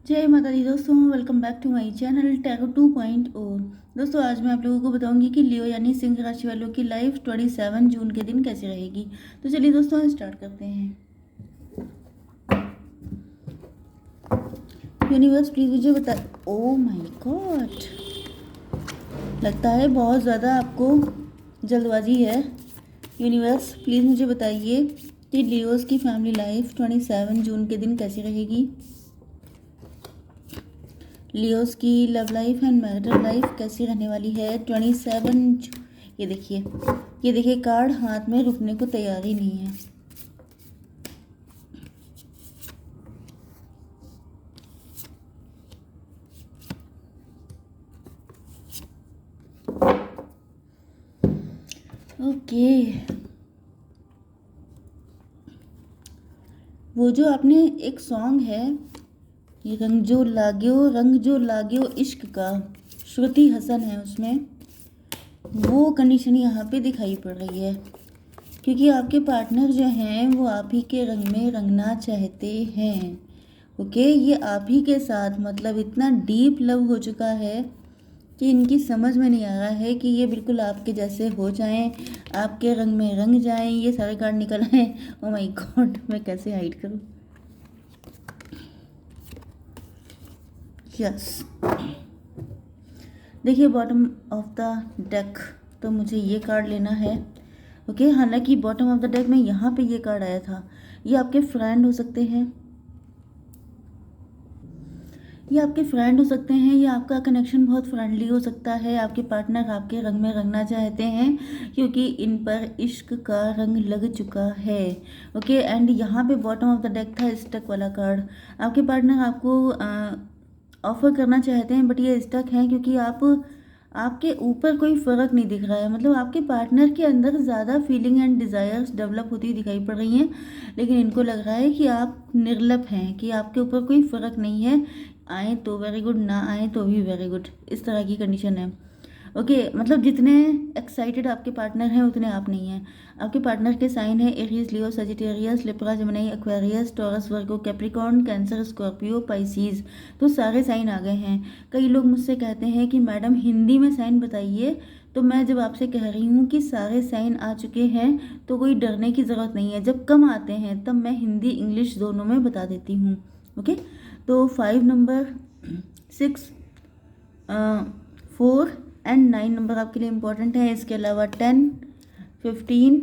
जय माता दी दोस्तों, welcome back to my channel tarot 2.0। दोस्तों आज मैं आप लोगों को बताऊंगी कि लियो यानी सिंह राशि वालों की लाइफ 27 जून के दिन कैसे रहेगी। तो चलिए दोस्तों स्टार्ट करते हैं। यूनिवर्स प्लीज मुझे बता। ओ माय गॉड, लगता है बहुत ज़्यादा आपको जल्दबाजी है। यूनिवर्स प्लीज़ मुझे बताइए कि लियोस की फैमिली लाइफ 27 जून के दिन कैसी रहेगी। लियोस की love life and marital life कैसी रहने वाली है 27। ये देखिए कार्ड हाथ में रुकने को तैयार ही नहीं है। ओके, वो जो आपने एक सॉन्ग है, ये रंग जो लाग्यो इश्क का, श्रुति हसन है उसमें, वो कंडीशन यहाँ पे दिखाई पड़ रही है। क्योंकि आपके पार्टनर जो हैं वो आप ही के रंग में रंगना चाहते हैं। ओके, ये आप ही के साथ मतलब इतना डीप लव हो चुका है कि इनकी समझ में नहीं आ रहा है कि ये बिल्कुल आपके जैसे हो जाएं, आपके रंग में रंग जाएं। ये सारे कार्ड निकल आए। ओ माय गॉड, मैं कैसे हाइड करूं। यस, देखिए बॉटम ऑफ द डेक तो मुझे ये कार्ड लेना है। ओके, हालांकि बॉटम ऑफ द डेक में यहाँ पे ये कार्ड आया था। ये आपके फ्रेंड हो सकते हैं, ये आपके फ्रेंड हो सकते हैं, ये आपका कनेक्शन बहुत फ्रेंडली हो सकता है। आपके पार्टनर आपके रंग में रंगना चाहते हैं क्योंकि इन पर इश्क का रंग लग चुका है। ओके, एंड यहाँ पे बॉटम ऑफ द डेक था स्टक वाला कार्ड। आपके पार्टनर आपको ऑफर करना चाहते हैं बट ये स्टक हैं क्योंकि आपके ऊपर कोई फ़र्क नहीं दिख रहा है। मतलब आपके पार्टनर के अंदर ज़्यादा फीलिंग एंड डिज़ायर्स डेवलप होती हुई दिखाई पड़ रही हैं, लेकिन इनको लग रहा है कि आप निर्लिप हैं, कि आपके ऊपर कोई फ़र्क नहीं है। आए तो वेरी गुड, ना आए तो भी वेरी गुड, इस तरह की कंडीशन है। ओके, मतलब जितने एक्साइटेड आपके पार्टनर हैं उतने आप नहीं हैं। आपके पार्टनर के साइन है Aries, Leo, Sagittarius, Libra, Gemini, Aquarius, Taurus, Virgo, Capricorn, Cancer, Scorpio, Pisces. तो सारे साइन आ गए हैं। कई लोग मुझसे कहते हैं कि मैडम हिंदी में साइन बताइए, तो मैं जब आपसे कह रही हूँ कि सारे साइन आ चुके हैं तो कोई डरने की ज़रूरत नहीं है। जब कम आते हैं तब मैं हिंदी इंग्लिश दोनों में बता देती हूँ। ओके, तो 5 नंबर, 6, 4 एंड 9 नंबर आपके लिए इम्पोर्टेंट है। इसके अलावा 10, 15,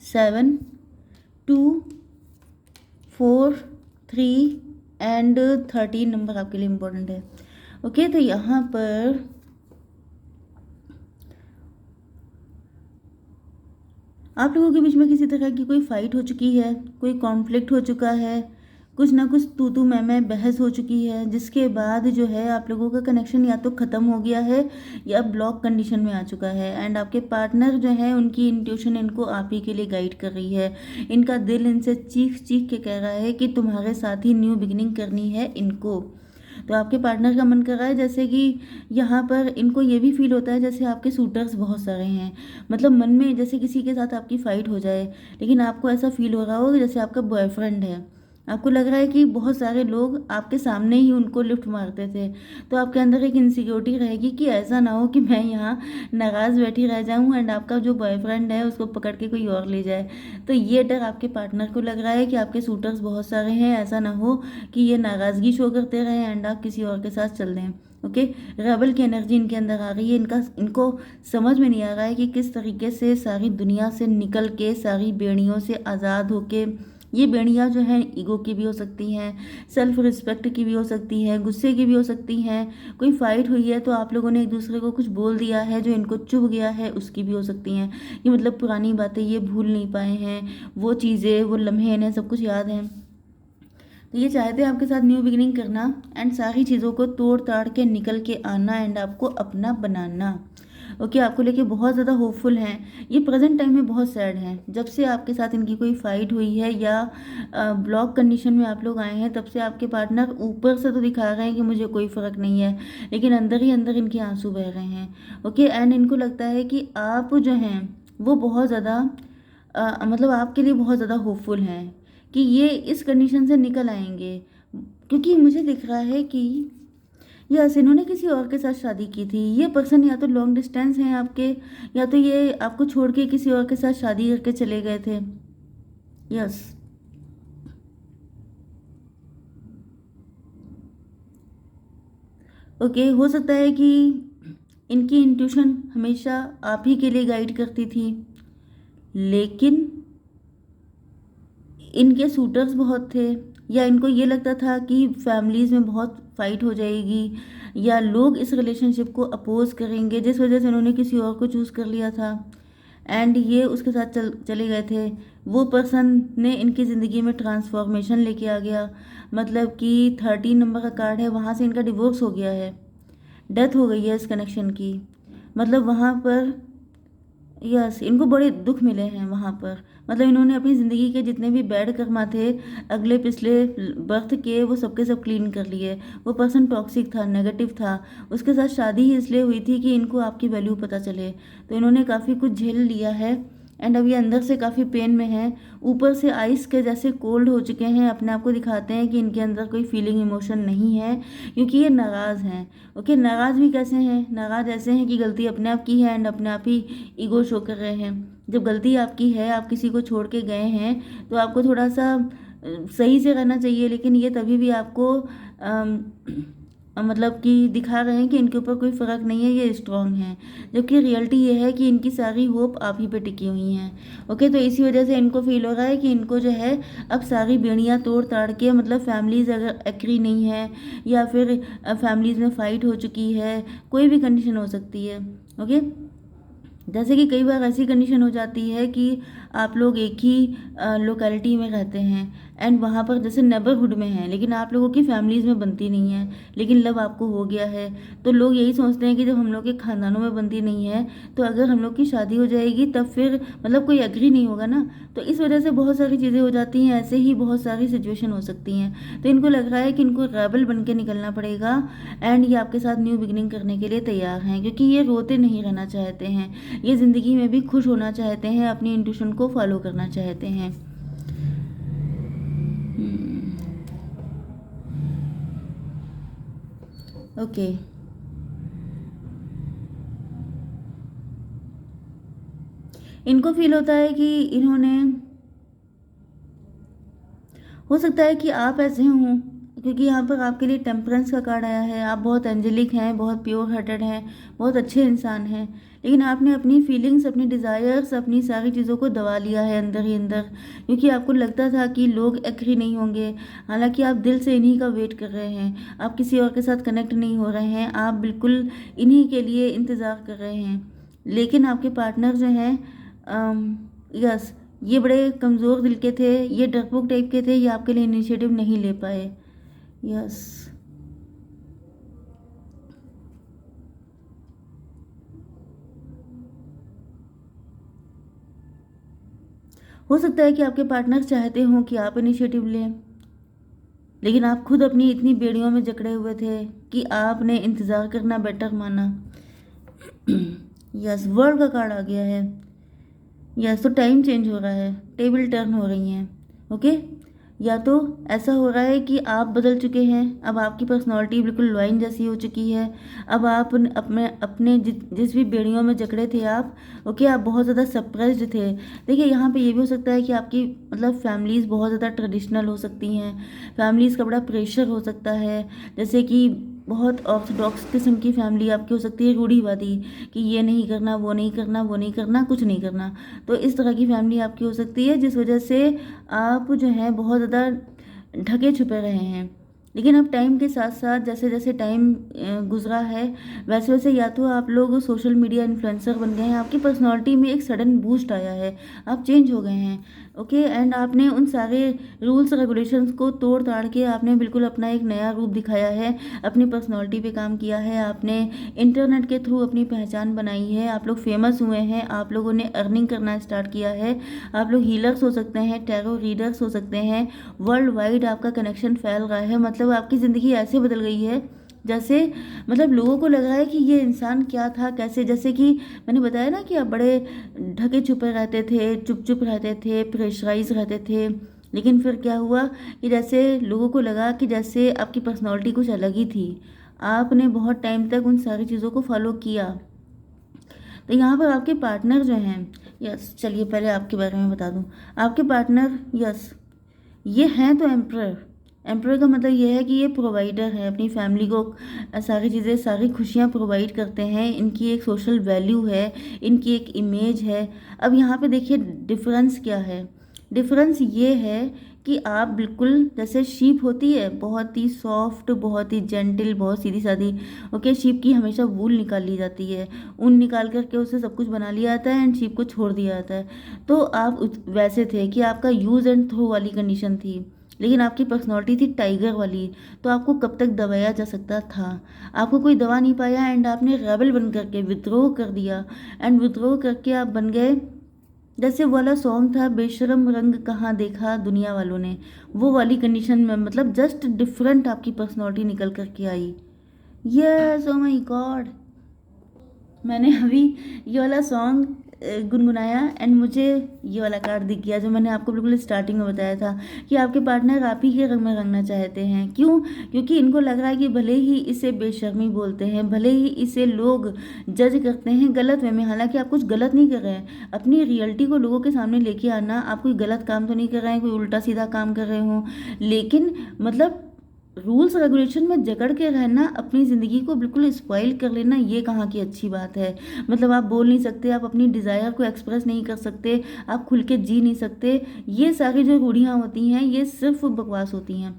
7, 2, 4, 3 एंड 13 नंबर आपके लिए इम्पोर्टेंट है। ओके, तो यहाँ पर आप लोगों के बीच में किसी तरह की कोई फाइट हो चुकी है, कोई कॉन्फ्लिक्ट हो चुका है, कुछ ना कुछ तू मैं बहस हो चुकी है, जिसके बाद जो है आप लोगों का कनेक्शन या तो ख़त्म हो गया है या ब्लॉक कंडीशन में आ चुका है। एंड आपके पार्टनर जो है उनकी इंट्यूशन इनको आप ही के लिए गाइड कर रही है। इनका दिल इनसे चीख चीख के कह रहा है कि तुम्हारे साथ ही न्यू बिगिनिंग करनी है इनको। तो आपके पार्टनर का मन कर रहा है जैसे कि यहाँ पर इनको ये भी फील होता है जैसे आपके सूटर्स बहुत सारे हैं। मतलब मन में जैसे किसी के साथ आपकी फ़ाइट हो जाए, लेकिन आपको ऐसा फील हो रहा हो कि जैसे आपका बॉयफ्रेंड है। आपको लग रहा है कि बहुत सारे लोग आपके सामने ही उनको लिफ्ट मारते थे। तो आपके अंदर एक इनसिक्योरिटी रहेगी कि ऐसा ना हो कि मैं यहाँ नाराज़ बैठी रह जाऊँ एंड आपका जो बॉयफ्रेंड है उसको पकड़ के कोई और ले जाए। तो ये डर आपके पार्टनर को लग रहा है कि आपके सूटर्स बहुत सारे हैं, ऐसा ना हो कि ये नाराज़गी शो करते रहें एंड आप किसी और के साथ चल दें। ओके, रेबल की एनर्जी इनके अंदर आ रही है। इनको समझ में नहीं आ रहा है कि किस तरीके से सारी दुनिया से निकल के, सारी बेड़ियों से आज़ाद होके, ये बेड़ियाँ जो हैं ईगो की भी हो सकती हैं, सेल्फ रिस्पेक्ट की भी हो सकती हैं, गुस्से की भी हो सकती हैं। कोई फाइट हुई है तो आप लोगों ने एक दूसरे को कुछ बोल दिया है जो इनको चुभ गया है, उसकी भी हो सकती हैं। ये मतलब पुरानी बातें ये भूल नहीं पाए हैं, वो चीज़ें, वो लम्हे इन्हें सब कुछ याद हैं। तो ये चाहते हैं आपके साथ न्यू बिगिनिंग करना एंड सारी चीज़ों को तोड़ ताड़ के निकल के आना एंड आपको अपना बनाना। ओके, आपको लेके बहुत ज़्यादा होपफुल हैं। ये प्रेजेंट टाइम में बहुत सैड हैं। जब से आपके साथ इनकी कोई फाइट हुई है या ब्लॉक कंडीशन में आप लोग आए हैं, तब से आपके पार्टनर ऊपर से तो दिखा रहे हैं कि मुझे कोई फ़र्क नहीं है, लेकिन अंदर ही अंदर इनके आंसू बह रहे हैं। ओके, एंड इनको लगता है कि आप जो हैं वो बहुत ज़्यादा मतलब आपके लिए बहुत ज़्यादा होपफुल हैं कि ये इस कंडीशन से निकल आएंगे। क्योंकि मुझे दिख रहा है कि यस, इन्होंने किसी और के साथ शादी की थी। ये पर्सन या तो लॉन्ग डिस्टेंस हैं आपके, या तो ये आपको छोड़ के किसी और के साथ शादी करके चले गए थे। यस, ओके, हो सकता है कि इनकी इंट्यूशन हमेशा आप ही के लिए गाइड करती थी, लेकिन इनके सूटर्स बहुत थे, या इनको ये लगता था कि फैमिलीज़ में बहुत फाइट हो जाएगी, या लोग इस रिलेशनशिप को अपोज करेंगे, जिस वजह से उन्होंने किसी और को चूज़ कर लिया था एंड ये उसके साथ चले गए थे। वो पर्सन ने इनकी ज़िंदगी में ट्रांसफॉर्मेशन लेके आ गया, मतलब कि 13 नंबर का कार्ड है, वहाँ से इनका डिवोर्स हो गया है, डेथ हो गई है इस कनेक्शन की। मतलब वहाँ पर यस, इनको बड़े दुख मिले हैं वहाँ पर। मतलब इन्होंने अपनी ज़िंदगी के जितने भी बैड कर्मा थे अगले पिछले बर्थ के, वो सबके सब क्लीन कर लिए। वो पर्सन टॉक्सिक था, नेगेटिव था, उसके साथ शादी ही इसलिए हुई थी कि इनको आपकी वैल्यू पता चले। तो इन्होंने काफ़ी कुछ झेल लिया है एंड अभी अंदर से काफ़ी पेन में है, ऊपर से आइस के जैसे कोल्ड हो चुके हैं, अपने आप को दिखाते हैं कि इनके अंदर कोई फीलिंग इमोशन नहीं है, क्योंकि ये नाराज़ हैं। ओके, नाराज़ भी कैसे हैं? नाराज़ ऐसे हैं कि गलती अपने आप की है एंड अपने आप ही ईगो शो कर रहे हैं। जब गलती आपकी है, आप किसी को छोड़ के गए हैं, तो आपको थोड़ा सा सही से रहना चाहिए, लेकिन ये तभी भी आपको मतलब कि दिखा रहे हैं कि इनके ऊपर कोई फ़र्क नहीं है, ये स्ट्रांग हैं, जबकि रियलिटी ये है कि इनकी सारी होप आप ही पे टिकी हुई हैं। ओके, तो इसी वजह से इनको फील हो रहा है कि इनको जो है अब सारी बेड़ियाँ तोड़ ताड़ के, मतलब फैमिलीज़ अगर एग्री नहीं है या फिर फैमिलीज़ में फ़ाइट हो चुकी है, कोई भी कंडीशन हो सकती है। ओके, जैसे कि कई बार ऐसी कंडीशन हो जाती है कि आप लोग एक ही लोकेलिटी में रहते हैं एंड वहाँ पर जैसे नेबरहुड में हैं, लेकिन आप लोगों की फैमिलीज़ में बनती नहीं है, लेकिन लव आपको हो गया है। तो लोग यही सोचते हैं कि जब हम लोग के ख़ानदानों में बनती नहीं है, तो अगर हम लोग की शादी हो जाएगी तब फिर मतलब कोई एग्री नहीं होगा ना। तो इस वजह से बहुत सारी चीज़ें हो जाती हैं, ऐसे ही बहुत सारी सिचुएशन हो सकती हैं। तो इनको लग रहा है कि इनको रेबल बन के निकलना पड़ेगा एंड ये आपके साथ न्यू बिगिनिंग करने के लिए तैयार हैं, क्योंकि ये रोते नहीं रहना चाहते हैं, ये ज़िंदगी में भी खुश होना चाहते हैं, अपनी इंट्यूशन को फॉलो करना चाहते हैं। ओके, इनको फील होता है कि इन्होंने, हो सकता है कि आप ऐसे हों, क्योंकि यहाँ पर आपके लिए टेम्परेंस का कार्ड आया है। आप बहुत एंजेलिक हैं, बहुत प्योर हार्टेड हैं, बहुत अच्छे इंसान हैं, लेकिन आपने अपनी फीलिंग्स, अपनी डिज़ायर्स, अपनी सारी चीज़ों को दबा लिया है अंदर ही अंदर, क्योंकि आपको लगता था कि लोग एग्री नहीं होंगे। हालांकि आप दिल से इन्हीं का वेट कर रहे हैं, आप किसी और के साथ कनेक्ट नहीं हो रहे हैं, आप बिल्कुल इन्हीं के लिए इंतज़ार कर रहे हैं। लेकिन आपके पार्टनर जो हैं, यस, ये बड़े कमज़ोर दिल के थे, ये डरपोक टाइप के थे, ये आपके लिए इनिशिएटिव नहीं ले पाए। यस, हो सकता है कि आपके पार्टनर चाहते हों कि आप इनिशिएटिव लें, लेकिन आप खुद अपनी इतनी बेड़ियों में जकड़े हुए थे कि आपने इंतज़ार करना बेटर माना। यस, वर्ल्ड का कार्ड आ गया है। यस, तो टाइम चेंज हो रहा है, टेबल टर्न हो रही हैं। ओके, या तो ऐसा हो रहा है कि आप बदल चुके हैं, अब आपकी पर्सनालिटी बिल्कुल लॉइन जैसी हो चुकी है। अब आप अपने अपने जिस भी बेड़ियों में जकड़े थे आप, ओके, आप बहुत ज़्यादा सप्रेस्ड थे। देखिए, यहाँ पे ये भी हो सकता है कि आपकी मतलब फैमिलीज़ बहुत ज़्यादा ट्रेडिशनल हो सकती हैं, फैमिलीज़ का बड़ा प्रेशर हो सकता है, जैसे कि बहुत ऑर्थोडॉक्स किस्म की फैमिली आपकी हो सकती है, रूढ़िवादी, कि ये नहीं करना, वो नहीं करना, वो नहीं करना, कुछ नहीं करना। तो इस तरह की फैमिली आपकी हो सकती है, जिस वजह से आप जो है बहुत ज़्यादा ढके छुपे रहे हैं। लेकिन अब टाइम के साथ साथ जैसे जैसे टाइम गुजरा है, वैसे वैसे या तो आप लोग सोशल मीडिया इन्फ्लुएंसर बन गए हैं, आपकी पर्सनालिटी में एक सडन बूस्ट आया है, आप चेंज हो गए हैं। ओके, एंड आपने उन सारे रूल्स रेगुलेशंस को तोड़ ताड़ के आपने बिल्कुल अपना एक नया रूप दिखाया है, अपनी पर्सनालिटी पे काम किया है, आपने इंटरनेट के थ्रू अपनी पहचान बनाई है, आप लोग फेमस हुए हैं, आप लोगों ने अर्निंग करना स्टार्ट किया है, आप लोग हीलर्स हो सकते हैं, टैरो रीडर्स हो सकते हैं, वर्ल्ड वाइड आपका कनेक्शन फैल रहा है। मतलब आपकी ज़िंदगी ऐसे बदल गई है जैसे, मतलब लोगों को लग रहा है कि ये इंसान क्या था, कैसे, जैसे कि मैंने बताया ना कि आप बड़े ढके छुपे रहते थे, चुप चुप रहते थे, प्रेशराइज रहते थे, लेकिन फिर क्या हुआ कि जैसे लोगों को लगा कि जैसे आपकी पर्सनैलिटी कुछ अलग ही थी, आपने बहुत टाइम तक उन सारी चीज़ों को फॉलो किया। तो यहाँ पर आपके पार्टनर जो हैं, यस, चलिए पहले आपके बारे में बता दूँ। आपके पार्टनर, यस, ये हैं तो एम्परर। एम्परर का मतलब ये है कि ये प्रोवाइडर हैं, अपनी फैमिली को सारी चीज़ें, सारी खुशियाँ प्रोवाइड करते हैं। इनकी एक सोशल वैल्यू है, इनकी एक इमेज है। अब यहाँ पे देखिए डिफरेंस क्या है। डिफरेंस ये है कि आप बिल्कुल जैसे शीप होती है, बहुत ही सॉफ्ट, बहुत ही जेंटल, बहुत सीधी सादी। ओके, शीप की हमेशा वूल निकाल ली जाती है, ऊन निकाल करके उससे सब कुछ बना लिया जाता है एंड शीप को छोड़ दिया जाता है। तो आप वैसे थे कि आपका यूज़ एंड थ्रो वाली कंडीशन थी, लेकिन आपकी पर्सनैलिटी थी टाइगर वाली। तो आपको कब तक दबाया जा सकता था? आपको कोई दबा नहीं पाया एंड आपने रेबल बन करके विद्रोह कर दिया। एंड विद्रोह करके आप बन गए, जैसे वो वाला सॉन्ग था, बेशरम रंग कहाँ देखा दुनिया वालों ने, वो वाली कंडीशन में, मतलब जस्ट डिफरेंट आपकी पर्सनैलिटी निकल करके आई। यस, ओ माय गॉड, मैंने अभी ये वाला सॉन्ग गुनगुनाया एंड मुझे ये वाला कार्ड दिख गया जो मैंने आपको बिल्कुल स्टार्टिंग में बताया था कि आपके पार्टनर आप ही के रंग में रंगना चाहते हैं। क्यों? क्योंकि इनको लग रहा है कि भले ही इसे बेशर्मी बोलते हैं, भले ही इसे लोग जज करते हैं गलत वे में, हालांकि आप कुछ गलत नहीं कर रहे हैं। अपनी रियलिटी को लोगों के सामने लेके आना, आप कोई गलत काम तो नहीं कर रहे हैं, कोई उल्टा सीधा काम कर रहे हो, लेकिन मतलब रूल्स रेगुलेशन में जकड़ के रहना, अपनी ज़िंदगी को बिल्कुल स्पॉइल कर लेना, ये कहाँ की अच्छी बात है। मतलब आप बोल नहीं सकते, आप अपनी डिज़ायर को एक्सप्रेस नहीं कर सकते, आप खुल के जी नहीं सकते। ये सारी जो रूढ़ियाँ होती हैं ये सिर्फ बकवास होती हैं।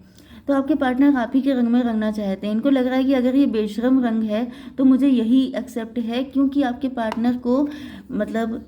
तो आपके पार्टनर आप ही के रंग में रंगना चाहते हैं। इनको लग रहा है कि अगर ये बेशरम रंग है तो मुझे यही एक्सेप्ट है, क्योंकि आपके पार्टनर को मतलब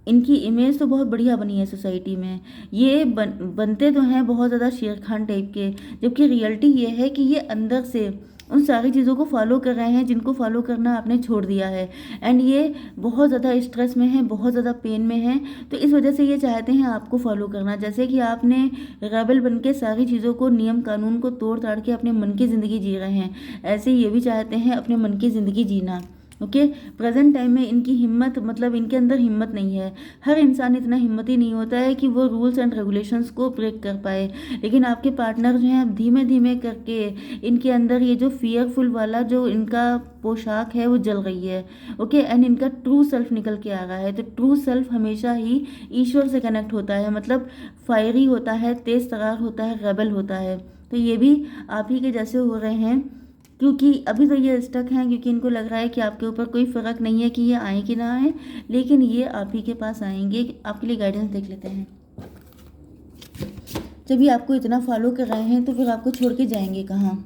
इनकी इमेज तो बहुत बढ़िया बनी है सोसाइटी में। ये बनते तो हैं बहुत ज़्यादा शेर खान टाइप के, जबकि रियलिटी ये है कि ये अंदर से उन सारी चीज़ों को फॉलो कर रहे हैं जिनको फॉलो करना आपने छोड़ दिया है। एंड ये बहुत ज़्यादा स्ट्रेस में है, बहुत ज़्यादा पेन में है, तो इस वजह से ये चाहते हैं आपको फॉलो करना। जैसे कि आपने रेबल बन के सारी चीज़ों को, नियम कानून को तोड़ ताड़ के अपने मन की ज़िंदगी जी रहे हैं, ऐसे ही ये भी चाहते हैं अपने मन की ज़िंदगी जीना। ओके, प्रेजेंट टाइम में इनकी हिम्मत, मतलब इनके अंदर हिम्मत नहीं है। हर इंसान इतना हिम्मती नहीं होता है कि वो रूल्स एंड रेगुलेशंस को ब्रेक कर पाए, लेकिन आपके पार्टनर जो हैं अब धीमे धीमे करके इनके अंदर ये जो फियरफुल वाला जो इनका पोशाक है वो जल रही है। ओके, एंड इनका ट्रू सेल्फ निकल के आ रहा है। तो ट्रू सेल्फ हमेशा ही ईश्वर से कनेक्ट होता है, मतलब फायरी होता है, तेज तरार होता है, रेबल होता है। तो ये भी आप ही के जैसे हो रहे हैं, क्योंकि अभी तो ये स्टक हैं, क्योंकि इनको लग रहा है कि आपके ऊपर कोई फ़र्क नहीं है कि ये आए कि ना आए, लेकिन ये आप ही के पास आएंगे। आपके लिए गाइडेंस देख लेते हैं। जब ये आपको इतना फॉलो कर रहे हैं तो फिर आपको छोड़ के जाएंगे कहाँ?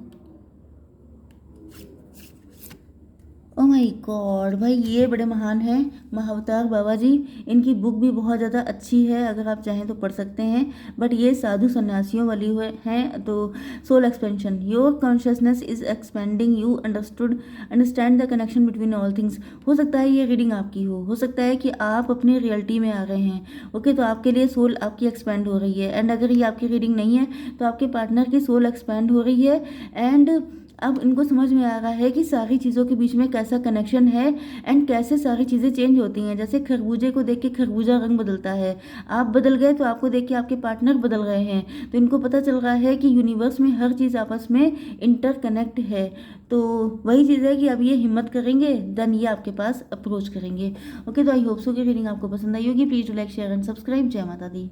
ओ माय गॉड, भाई ये बड़े महान हैं, महाअवतार बाबा जी। इनकी बुक भी बहुत ज़्यादा अच्छी है, अगर आप चाहें तो पढ़ सकते हैं। बट ये साधु सन्यासियों वाली हुए हैं। तो soul expansion, your consciousness is expanding, you understand the connection between all things. हो सकता है ये रीडिंग आपकी हो सकता है कि आप अपनी रियलिटी में आ रहे हैं। ओके, तो आपके लिए सोल आपकी एक्सपेंड हो रही है। एंड अगर ये आपकी रीडिंग नहीं है तो आपके पार्टनर की सोल एक्सपेंड हो रही है। एंड अब इनको समझ में आ रहा है कि सारी चीज़ों के बीच में कैसा कनेक्शन है एंड कैसे सारी चीज़ें चेंज होती हैं। जैसे खरबूजे को देख के खरबूजा रंग बदलता है, आप बदल गए तो आपको देख के आपके पार्टनर बदल गए हैं। तो इनको पता चल रहा है कि यूनिवर्स में हर चीज़ आपस में इंटरकनेक्ट है। तो वही चीज़ है कि अब ये हिम्मत करेंगे, देन ये आपके पास अप्रोच करेंगे। ओके, तो आई होप सो कि रीडिंग आपको पसंद आई होगी। Please do like, share and subscribe. जय माता दी।